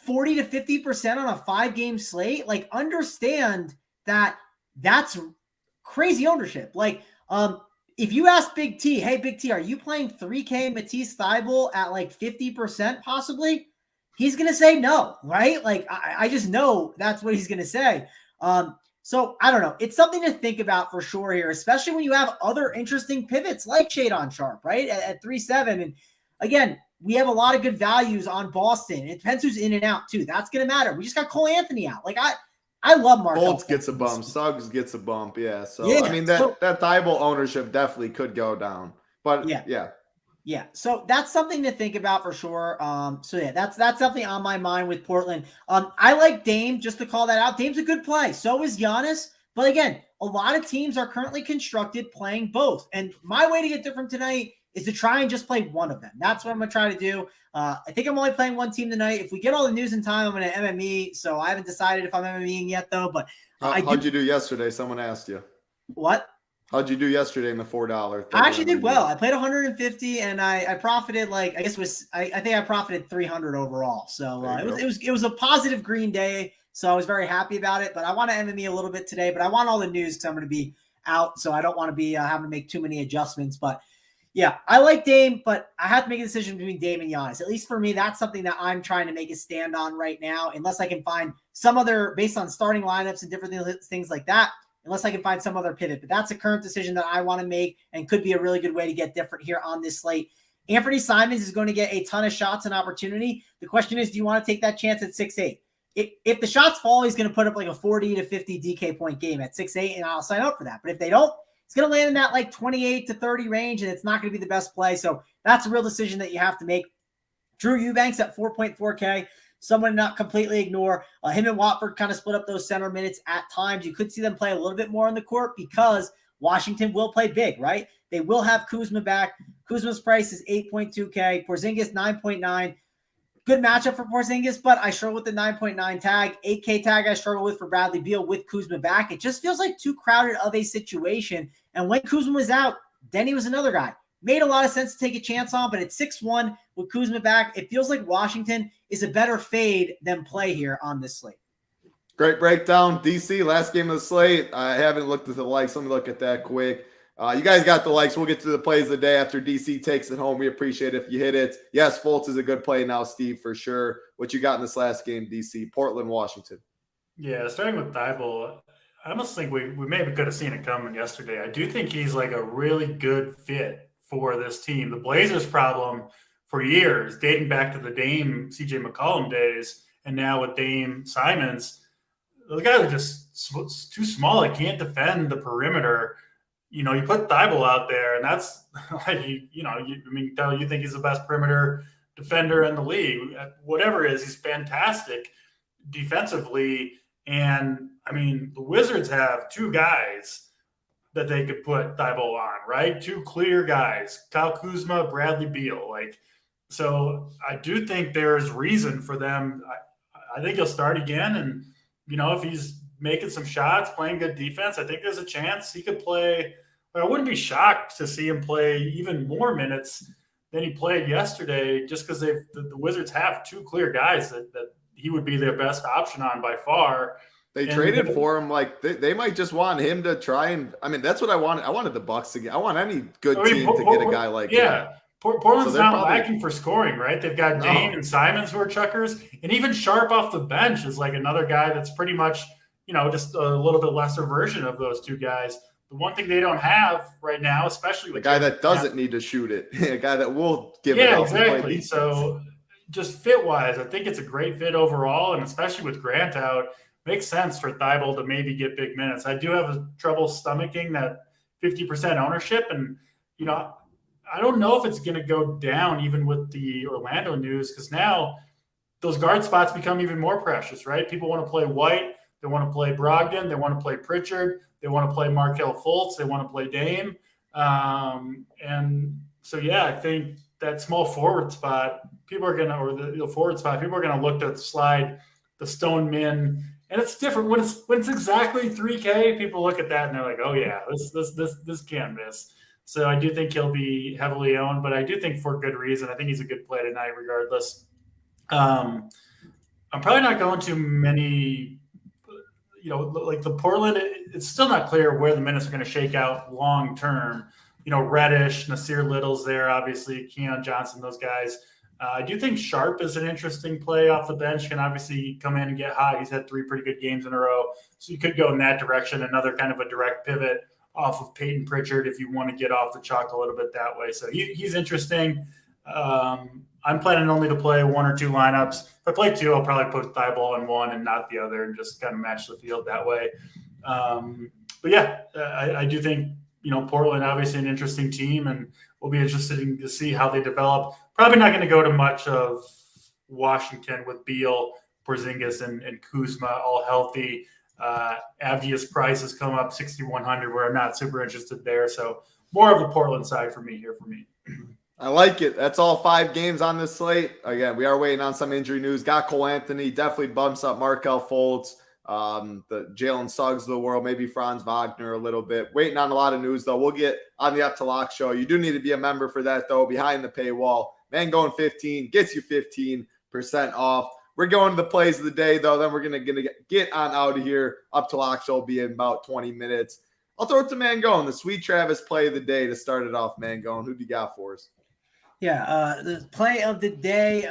40 to 50% on a 5-game slate, like understand that that's crazy ownership. Like, if you ask Big T, hey, Big T, are you playing 3K Matisse Thybulle at like 50% possibly? He's going to say no, right? Like, I just know that's what he's going to say. So I don't know. It's something to think about for sure here, especially when you have other interesting pivots like Shadon Sharp, right? At 3-7. And again, we have a lot of good values on Boston. It depends who's in and out too. That's going to matter. We just got Cole Anthony out. Like I love Mark. Bolts gets a bump. Suggs gets a bump. Yeah. So, I mean, that Thybulle ownership definitely could go down. But yeah. So that's something to think about for sure. So yeah, that's something on my mind with Portland. I like Dame, just to call that out. Dame's a good play. So is Giannis. But again, a lot of teams are currently constructed playing both. And my way to get different tonight is to try and just play one of them. That's what I'm going to try to do. I think I'm only playing one team tonight. If we get all the news in time, I'm going to MME. So I haven't decided if I'm MMEing yet, though. But how'd you do yesterday? Someone asked you. What? How'd you do yesterday in the $4? I actually did well. I played 150 and I profited I think I profited 300 overall. So it was a positive green day. So I was very happy about it. But I want to MME a little bit today. But I want all the news because I'm going to be out. So I don't want to be having to make too many adjustments. But yeah, I like Dame, but I have to make a decision between Dame and Giannis. At least for me, that's something that I'm trying to make a stand on right now, unless I can find some other, based on starting lineups and different things like that, unless I can find some other pivot. But that's a current decision that I want to make and could be a really good way to get different here on this slate. Anthony Simons is going to get a ton of shots and opportunity. The question is, do you want to take that chance at 6'8"? If the shots fall, he's going to put up like a 40 to 50 DK point game at 6'8", and I'll sign up for that. But if they don't, it's going to land in that like 28 to 30 range, and it's not going to be the best play. So that's a real decision that you have to make. Drew Eubanks at 4.4K, someone to not completely ignore. Him and Watford kind of split up those center minutes at times. You could see them play a little bit more on the court because Washington will play big, right? They will have Kuzma back. Kuzma's price is 8.2K. Porzingis 9.9. Good matchup for Porzingis, but I struggle with the 9.9 tag. 8K tag I struggle with for Bradley Beal with Kuzma back. It just feels like too crowded of a situation. And when Kuzma was out, Denny was another guy. Made a lot of sense to take a chance on, but at 6-1 with Kuzma back, it feels like Washington is a better fade than play here on this slate. Great breakdown. DC, last game of the slate. I haven't looked at the likes. Let me look at that quick. You guys got the likes. We'll get to the plays of the day after DC takes it home. We appreciate it if you hit it. Yes, Fultz is a good play now, Steve, for sure. What you got in this last game, DC? Portland, Washington. Yeah, starting with Thybulle, I almost think we maybe could have seen it coming yesterday. I do think he's like a really good fit for this team. The Blazers' problem for years, dating back to the Dame CJ McCollum days, and now with Dame Simons, those guys are just too small. They can't defend the perimeter. You know, you put Thybulle out there, and that's like, you think he's the best perimeter defender in the league. Whatever it is, he's fantastic defensively. And, I mean, the Wizards have two guys that they could put Thybulle on, right? Two clear guys, Kyle Kuzma, Bradley Beal. So I do think there's reason for them. I think he'll start again. And, if he's making some shots, playing good defense, I think there's a chance he could play. I wouldn't be shocked to see him play even more minutes than he played yesterday, just because the Wizards have two clear guys that he would be their best option on by far. They traded for him. They might just want him to try and. I mean, that's what I wanted. I wanted the Bucks to get. I want any good team to get a guy like him. Yeah, Portland's not lacking for scoring, right? They've got Dame and Simons who are chuckers, and even Sharp off the bench is like another guy that's pretty much just a little bit lesser version of those two guys. The one thing they don't have right now, especially with the guy that doesn't need to shoot it, a guy that will give it. Yeah, exactly. So just fit wise, I think it's a great fit overall, and especially with Grant out, makes sense for Thybulle to maybe get big minutes. I do have trouble stomaching that 50% ownership, and I don't know if it's going to go down even with the Orlando news, because now those guard spots become even more precious, right? People want to play White, they want to play Brogdon, they want to play Pritchard. They want to play Markelle Fultz. They want to play Dame. And so, I think that small forward spot, people are going to, or the forward spot, people are going to look to slide the Stone Min. And it's different when it's exactly 3K. People look at that and they're like, oh yeah, this can't miss. So I do think he'll be heavily owned, but I do think for good reason. I think he's a good play tonight, regardless. I'm probably not going too many. Like the Portland, it's still not clear where the minutes are going to shake out long term. Reddish, Nasir Little's there, obviously, Keon Johnson, those guys. I do think Sharp is an interesting play off the bench, can obviously come in and get hot. He's had 3 pretty good games in a row. So you could go in that direction, another kind of a direct pivot off of Peyton Pritchard if you want to get off the chalk a little bit that way. So he's interesting. I'm planning only to play 1 or 2 lineups. If I play 2, I'll probably put Thibault in one and not the other and just kind of match the field that way. But yeah, I do think, Portland, obviously an interesting team, and we'll be interested to see how they develop. Probably not going to go to much of Washington with Beal, Porzingis, and Kuzma all healthy. Avdia's price has come up 6,100, where I'm not super interested there. So more of the Portland side for me. I like it. That's all 5 games on this slate. Again, we are waiting on some injury news. Got Cole Anthony, definitely bumps up Markelle Fultz, the Jalen Suggs of the world, maybe Franz Wagner a little bit. Waiting on a lot of news, though. We'll get on the Up to Lock show. You do need to be a member for that, though, behind the paywall. Man going 15 gets you 15% off. We're going to the plays of the day, though. Then we're going to get on out of here. Up to Lock show will be in about 20 minutes. I'll throw it to Mangone, the Sweet Travis play of the day to start it off. Mangone, who do you got for us? Yeah, the play of the day.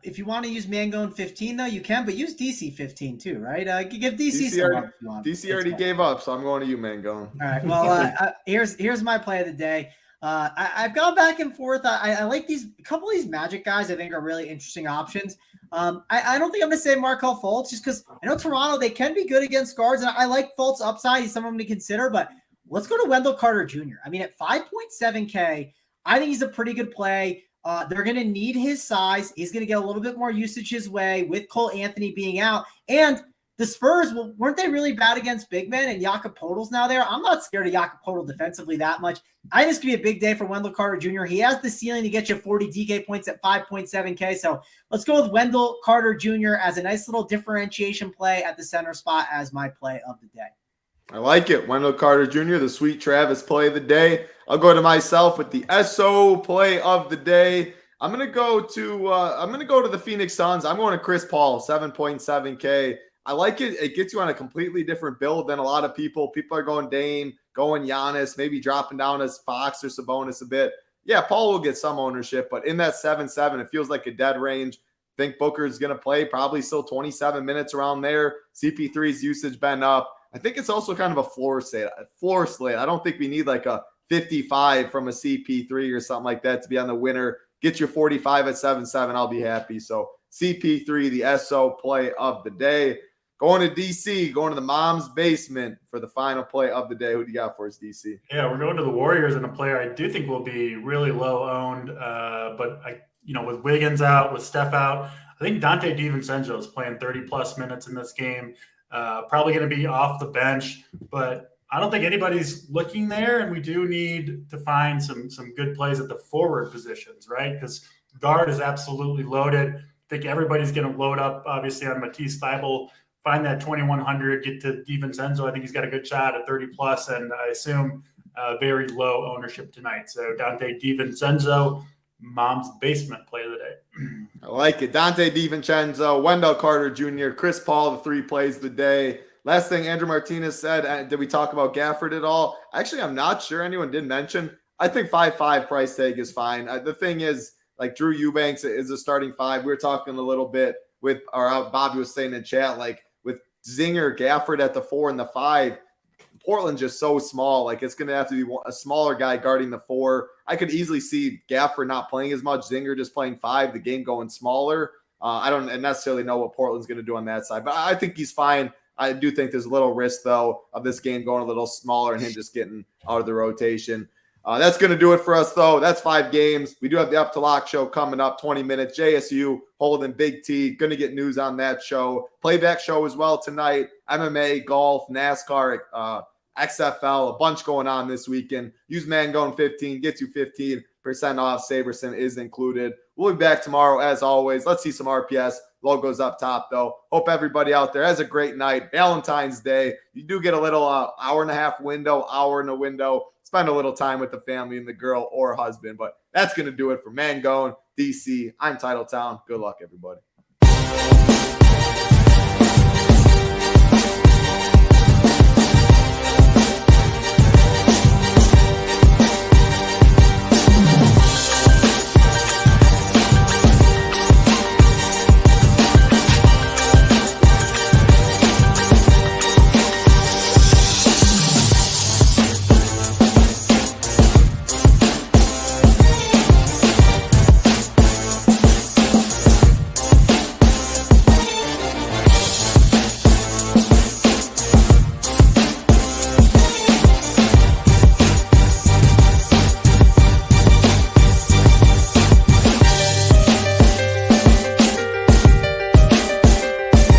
If you want to use Mangone 15, though, you can, but use DC 15 too, right? Give DC some up if you want. DC already gave up, so I'm going to you, Mangone. All right. Well, here's my play of the day. I've gone back and forth. I like a couple of these Magic guys. I think are really interesting options. I don't think I'm going to say Markelle Fultz just because I know Toronto, they can be good against guards, and I like Fultz upside. He's someone to consider, but let's go to Wendell Carter Jr. I mean, at 5.7K, I think he's a pretty good play. They're going to need his size. He's going to get a little bit more usage his way with Cole Anthony being out. And the Spurs, weren't they really bad against big men? And Jakob Poeltl's now there. I'm not scared of Jakob Poeltl defensively that much. I think this could be a big day for Wendell Carter Jr. He has the ceiling to get you 40 DK points at 5.7K. So let's go with Wendell Carter Jr. as a nice little differentiation play at the center spot as my play of the day. I like it. Wendell Carter Jr., the Sweet Travis play of the day. I'll go to myself with the SO play of the day. I'm gonna go to the Phoenix Suns. I'm going to Chris Paul, 7.7K. I like it. It gets you on a completely different build than a lot of people. People are going Dame, going Giannis, maybe dropping down as Fox or Sabonis a bit. Yeah, Paul will get some ownership, but in that 7-7, it feels like a dead range. I think Booker is going to play probably still 27 minutes around there. CP3's usage been up. I think it's also kind of a floor slate. I don't think we need like a 55 from a CP3 or something like that to be on the winner. Get your 45 at 7-7. I'll be happy. So CP3, the SO play of the day. Going to DC, going to the mom's basement for the final play of the day. Who do you got for us, DC? Yeah, we're going to the Warriors and a player I do think will be really low owned. But with Wiggins out, with Steph out, I think Dante DiVincenzo is playing 30+ minutes in this game. Probably going to be off the bench, but I don't think anybody's looking there. And we do need to find some good plays at the forward positions, right? Because guard is absolutely loaded. I think everybody's going to load up, obviously, on Matisse Thybulle. Find that 2,100, get to DiVincenzo. I think he's got a good shot at 30+, and I assume very low ownership tonight. So Dante DiVincenzo, mom's basement play of the day. I like it. Dante DiVincenzo, Wendell Carter Jr., Chris Paul, the 3 plays of the day. Last thing Andrew Martinez said, did we talk about Gafford at all? Actually, I'm not sure anyone did mention. I think 5.5 price tag is fine. The thing is, like Drew Eubanks is a starting 5. We were talking a little bit with, or Bobby was saying in chat, like with Zinger, Gafford at the 4 and the 5, Portland's just so small. Like it's going to have to be a smaller guy guarding the 4. I could easily see Gafford not playing as much, Zinger just playing 5, the game going smaller. I don't necessarily know what Portland's going to do on that side, but I think he's fine. I do think there's a little risk, though, of this game going a little smaller and him just getting out of the rotation. That's going to do it for us, though. That's 5 games. We do have the Up to Lock show coming up, 20 minutes. JSU holding Big T. Going to get news on that show. Playback show as well tonight. MMA, golf, NASCAR, XFL, a bunch going on this weekend. Use Mangone 15, gets you 15% off. Saberson is included. We'll be back tomorrow as always. Let's see some RPS. Logos up top, though. Hope everybody out there has a great night. Valentine's Day. You do get a little hour and a half window, hour in a window. Spend a little time with the family and the girl or husband. But that's going to do it for Mangone, DC. I'm Titletown. Good luck, everybody.